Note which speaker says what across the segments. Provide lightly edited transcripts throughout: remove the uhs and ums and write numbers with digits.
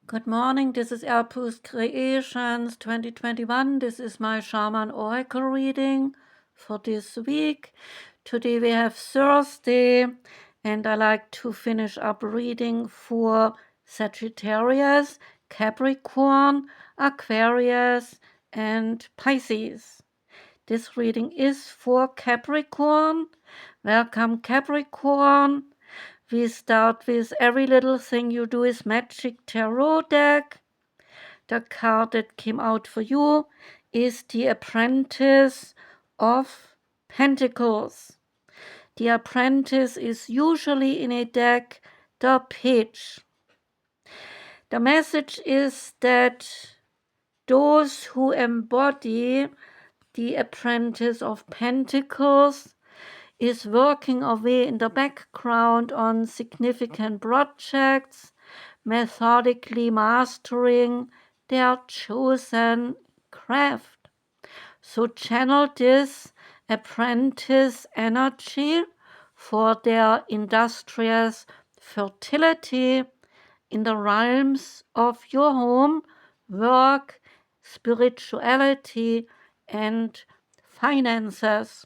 Speaker 1: Good morning, this is Apus Creations 2021. This is my Shaman Oracle reading for this week. Today we have Thursday, and I like to finish up reading for Sagittarius, Capricorn, Aquarius, and Pisces. This reading is for Capricorn. Welcome, Capricorn. We start with Every Little Thing You Do is Magic Tarot deck. The card that came out for you is the Apprentice of Pentacles. The Apprentice is usually in a deck the page. The message is that those who embody the Apprentice of Pentacles is working away in the background on significant projects, methodically mastering their chosen craft. So channel this apprentice energy for their industrious fertility in the realms of your home, work, spirituality, and finances.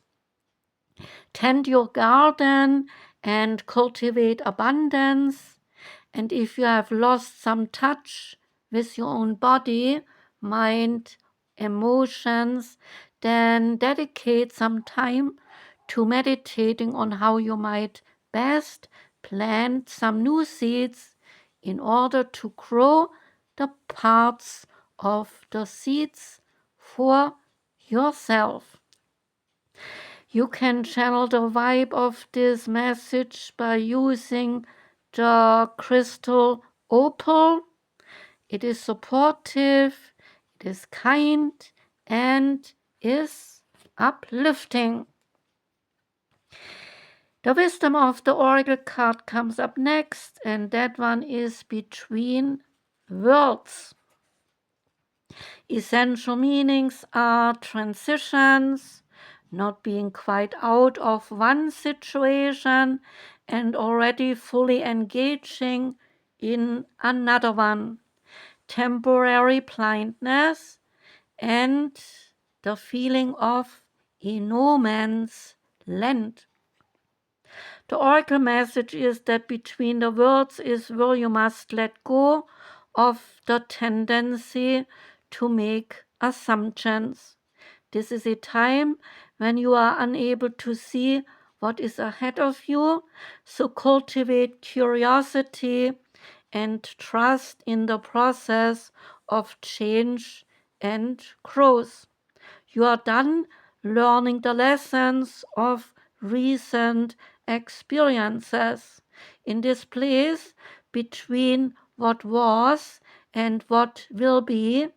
Speaker 1: Tend your garden and cultivate abundance. And if you have lost some touch with your own body, mind, emotions, then dedicate some time to meditating on how you might best plant some new seeds in order to grow the parts of the seeds for yourself. You can channel the vibe of this message by using the crystal opal. It is supportive, it is kind, and is uplifting. The wisdom of the oracle card comes up next, and that one is Between Worlds. Essential meanings are transitions, not being quite out of one situation and already fully engaging in another one, temporary blindness, and the feeling of a no man's land. The oracle message is that between the worlds is where you must let go of the tendency to make assumptions. This is a time when you are unable to see what is ahead of you, so cultivate curiosity and trust in the process of change and growth. You are done learning the lessons of recent experiences. In this place between what was and what will be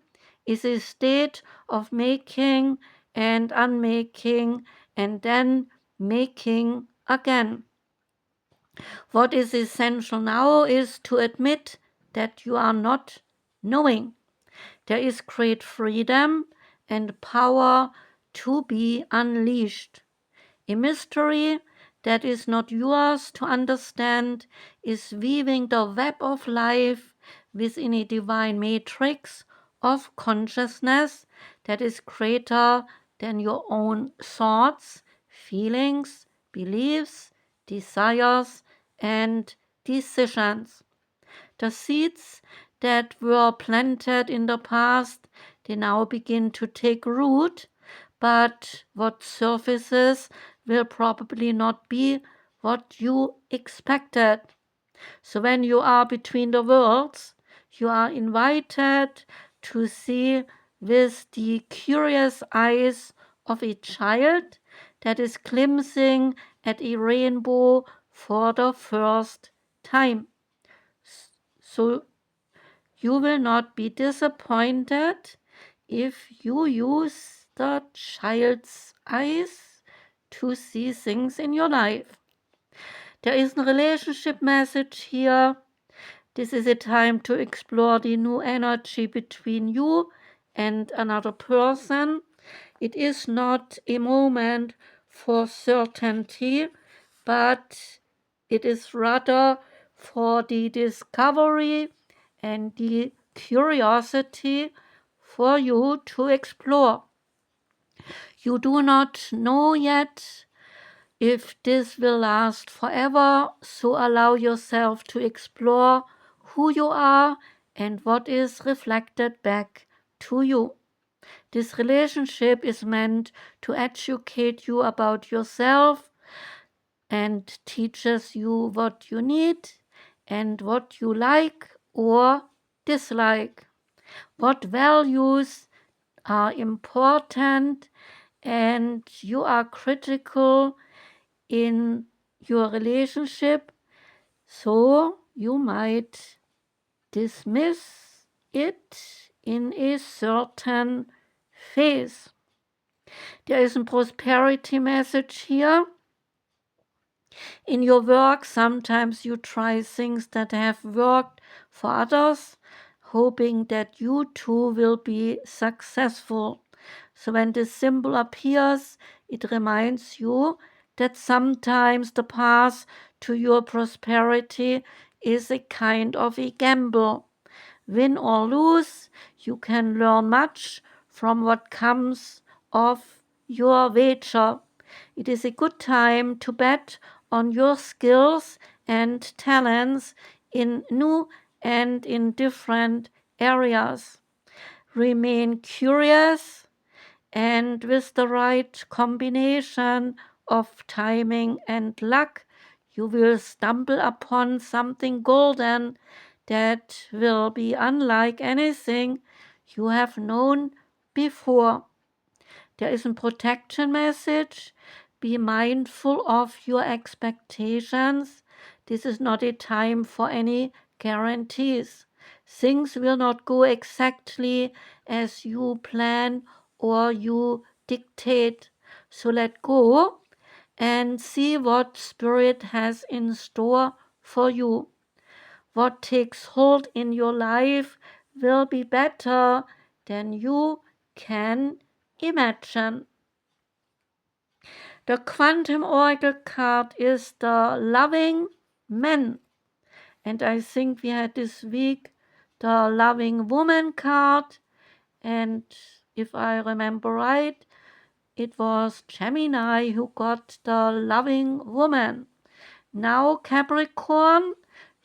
Speaker 1: is a state of making and unmaking and then making again. What is essential now is to admit that you are not knowing. There is great freedom and power to be unleashed. A mystery that is not yours to understand is weaving the web of life within a divine matrix of consciousness that is greater than your own thoughts, feelings, beliefs, desires, and decisions. The seeds that were planted in the past, they now begin to take root, but what surfaces will probably not be what you expected. So when you are between the worlds, you are invited to see with the curious eyes of a child that is glimpsing at a rainbow for the first time. So you will not be disappointed if you use the child's eyes to see things in your life. There is a relationship message here. This is a time to explore the new energy between you and another person. It is not a moment for certainty, but it is rather for the discovery and the curiosity for you to explore. You do not know yet if this will last forever, so allow yourself to explore who you are and what is reflected back to you. This relationship is meant to educate you about yourself and teaches you what you need and what you like or dislike, what values are important, and you are critical in your relationship, so you might dismiss it in a certain phase. There is a prosperity message here. In your work, sometimes you try things that have worked for others, hoping that you too will be successful. So when this symbol appears, it reminds you that sometimes the path to your prosperity is a kind of a gamble. Win or lose, you can learn much from what comes of your wager. It is a good time to bet on your skills and talents in new and in different areas. Remain curious, and with the right combination of timing and luck, you will stumble upon something golden that will be unlike anything you have known before. There is a protection message. Be mindful of your expectations. This is not a time for any guarantees. Things will not go exactly as you plan or you dictate. So let go and see what Spirit has in store for you. What takes hold in your life will be better than you can imagine. The Quantum Oracle card is the Loving Man. And I think we had this week the Loving Woman card. And if I remember right, it was Gemini who got the Loving Woman. Now, Capricorn,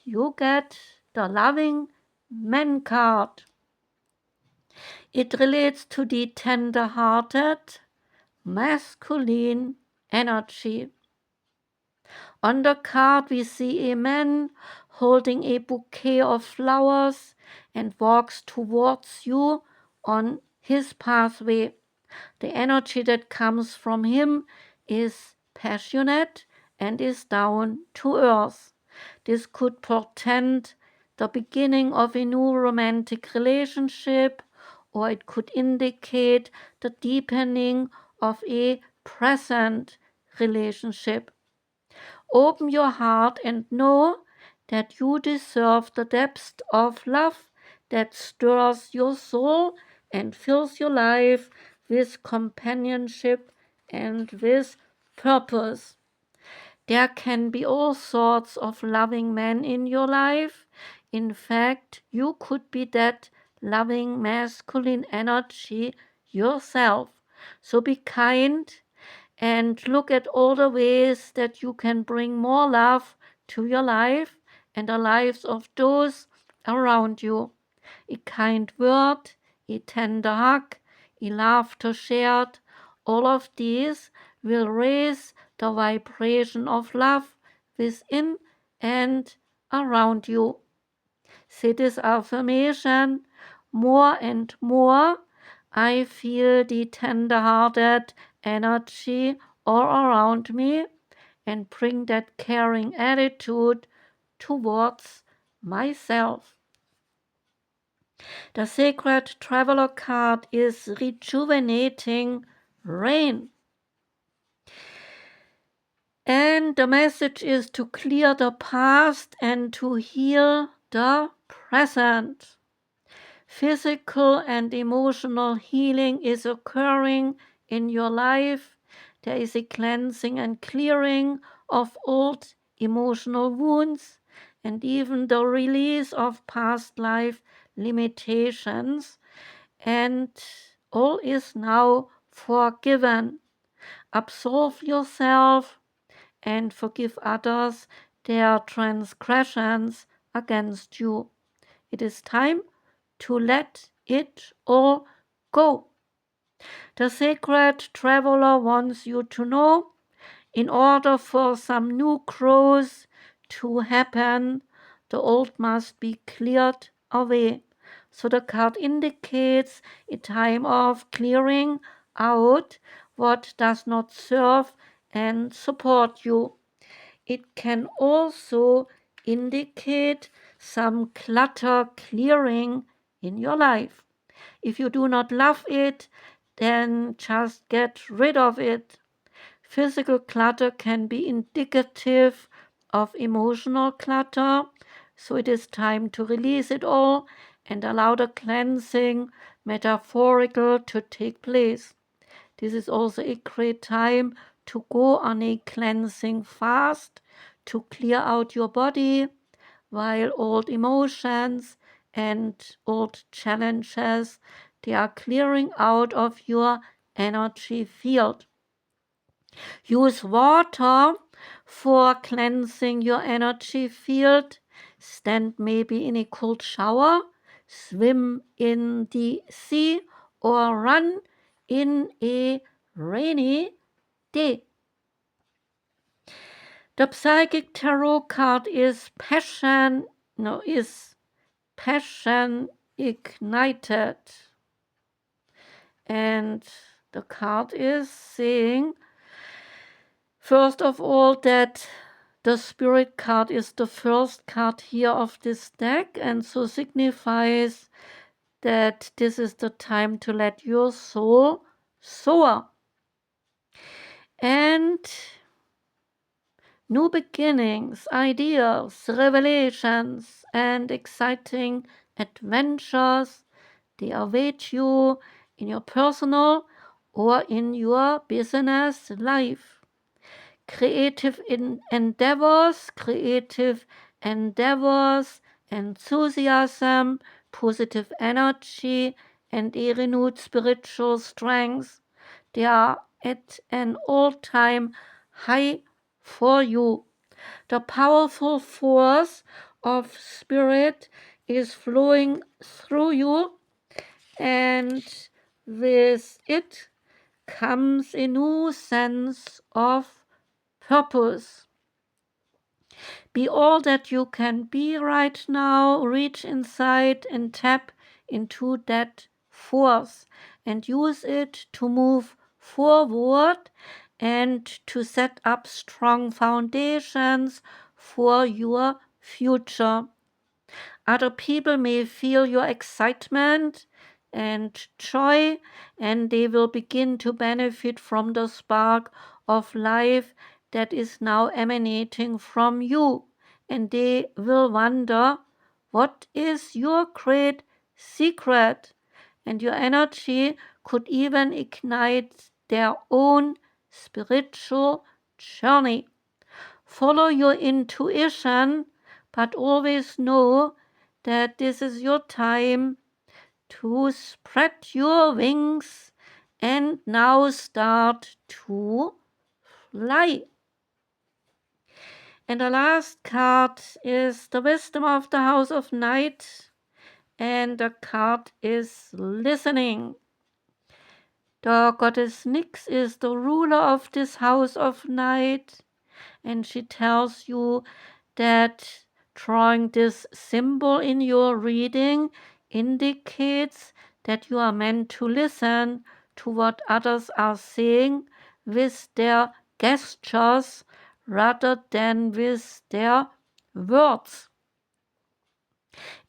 Speaker 1: you get the Loving Man card. It relates to the tender-hearted, masculine energy. On the card, we see a man holding a bouquet of flowers and walks towards you on his pathway. The energy that comes from him is passionate and is down to earth. This could portend the beginning of a new romantic relationship, or it could indicate the deepening of a present relationship. Open your heart and know that you deserve the depths of love that stirs your soul and fills your life with companionship and with purpose. There can be all sorts of loving men in your life. In fact, you could be that loving masculine energy yourself. So be kind and look at all the ways that you can bring more love to your life and the lives of those around you. A kind word, a tender hug, a laughter shared, all of these will raise the vibration of love within and around you. Say this affirmation: more and more I feel the tender-hearted energy all around me and bring that caring attitude towards myself. The Sacred Traveler card is Rejuvenating Rain. And the message is to clear the past and to heal the present. Physical and emotional healing is occurring in your life. There is a cleansing and clearing of old emotional wounds, and even the release of past life limitations, and all is now forgiven. Absolve yourself and forgive others their transgressions against you. It is time to let it all go. The sacred traveler wants you to know, in order for some new growth to happen, the old must be cleared away. So the card indicates a time of clearing out what does not serve and support you. It can also indicate some clutter clearing in your life. If you do not love it, then just get rid of it. Physical clutter can be indicative of emotional clutter, so it is time to release it all and allow the cleansing metaphorical to take place. This is also a great time to go on a cleansing fast to clear out your body, while old emotions and old challenges, they are clearing out of your energy field. Use water for cleansing your energy field. Stand maybe in a cold shower, swim in the sea, or run in a rainy day. The psychic tarot card is passion ignited. And the card is saying, first of all, that the Spirit card is the first card here of this deck, and so signifies that this is the time to let your soul soar. And new beginnings, ideas, revelations, and exciting adventures, they await you in your personal or in your business life. Creative endeavors, enthusiasm, positive energy, and a renewed spiritual strength. They are at an all-time high for you. The powerful force of spirit is flowing through you, and with it comes a new sense of purpose. Be all that you can be right now. Reach inside and tap into that force and use it to move forward and to set up strong foundations for your future. Other people may feel your excitement and joy, and they will begin to benefit from the spark of life that is now emanating from you. And they will wonder, what is your great secret? And your energy could even ignite their own spiritual journey. Follow your intuition, but always know that this is your time to spread your wings and now start to fly. And the last card is the wisdom of the House of Night, and the card is listening. The goddess Nyx is the ruler of this House of Night, and she tells you that drawing this symbol in your reading indicates that you are meant to listen to what others are saying with their gestures rather than with their words.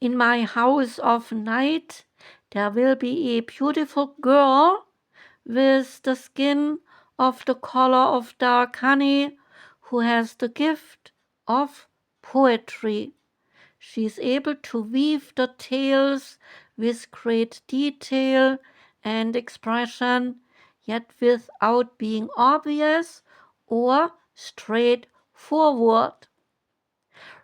Speaker 1: In my house of night, there will be a beautiful girl with the skin of the color of dark honey, who has the gift of poetry. She is able to weave the tales with great detail and expression, yet without being obvious or straightforward.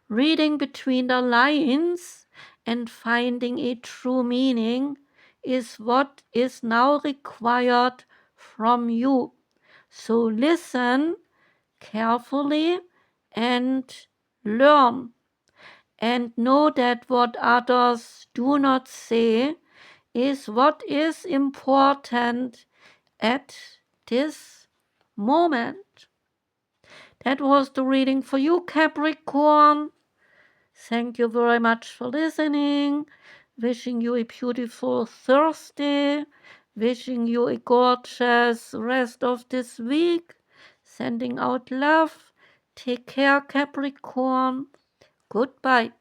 Speaker 1: Reading between the lines and finding a true meaning is what is now required from you. So listen carefully and learn. And know that what others do not say is what is important at this moment. That was the reading for you, Capricorn. Thank you very much for listening. Wishing you a beautiful Thursday. Wishing you a gorgeous rest of this week. Sending out love. Take care, Capricorn. Goodbye.